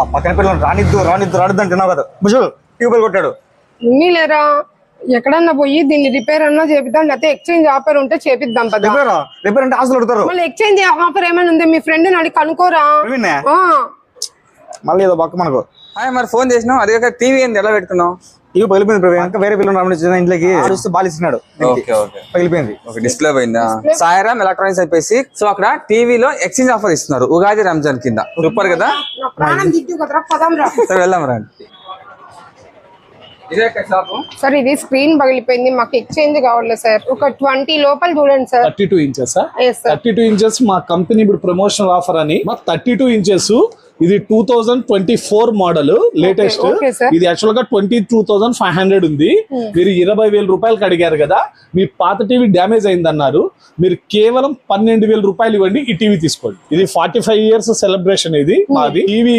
ఆ పక్కన పిల్లలు రానిద్దు అంటున్నావు కదా బుజు ట్యూబర్ కొట్టాడు. లేరా ఎక్కడన్నా పోయి దీన్ని రిపేర్ అన్నా చేపిద్దాం, లేకపోతే ఎక్స్చేంజ్ ఆఫర్ ఉంటే చేపిద్దాం పదా. రిపేర్ అంటే ఆశలు అడుగుతారు. మళ్ళీ ఎక్స్చేంజ్ ఆఫర్ ఏమైనా ఉందా మీ ఫ్రెండ్ అడిగి కనుకోరా. మళ్ళీ ఏదో పక్క మనకు మరి ఫోన్ చేసినావు అదే టీవీ ఏంది ఎలా పెట్టుకున్నావు? ఇవి పగిలిపోయింది ప్రవీణ్. ఇంకా వేరే పిల్లలు రామని ఇంట్లోకి బాల్ ఇస్తున్నాడు, పగిలిపోయింది. డిస్ప్లే పోయిందా? సాయిరామ్ ఎలక్ట్రానిక్స్ అయిపోయి సో అక్కడ టీవీలో ఎక్స్చేంజ్ ఆఫర్ ఇస్తున్నారు ఉగాది రంజాన్ కింద. సూపర్ కదా, వెళ్దాం రండి. సార్ ఇది స్క్రీన్ పగిలిపోయింది, మాకు ఎక్స్చేంజ్ కావాలి సార్. ఒక 20 లోపల చూడండి సార్. 32 ఇంచెస్ 32 ఇంచెస్ మా కంపెనీ ఇప్పుడు ప్రమోషనల్ ఆఫర్ అని మా 32 ఇంచెస్ ఇది 2024 మోడల్ లేటెస్ట్. ఇది యాక్చువల్ గా 22,500 ఉంది. మీరు 20,000 రూపాయలకి అడిగారు కదా, మీ పాత టీవీ డ్యామేజ్ అయిందన్నారు, మీరు కేవలం 12,000 రూపాయలు ఇవ్వండి, ఈ టీవీ తీసుకోండి. ఇది 45 years సెలబ్రేషన్. ఇది మాది టీవీ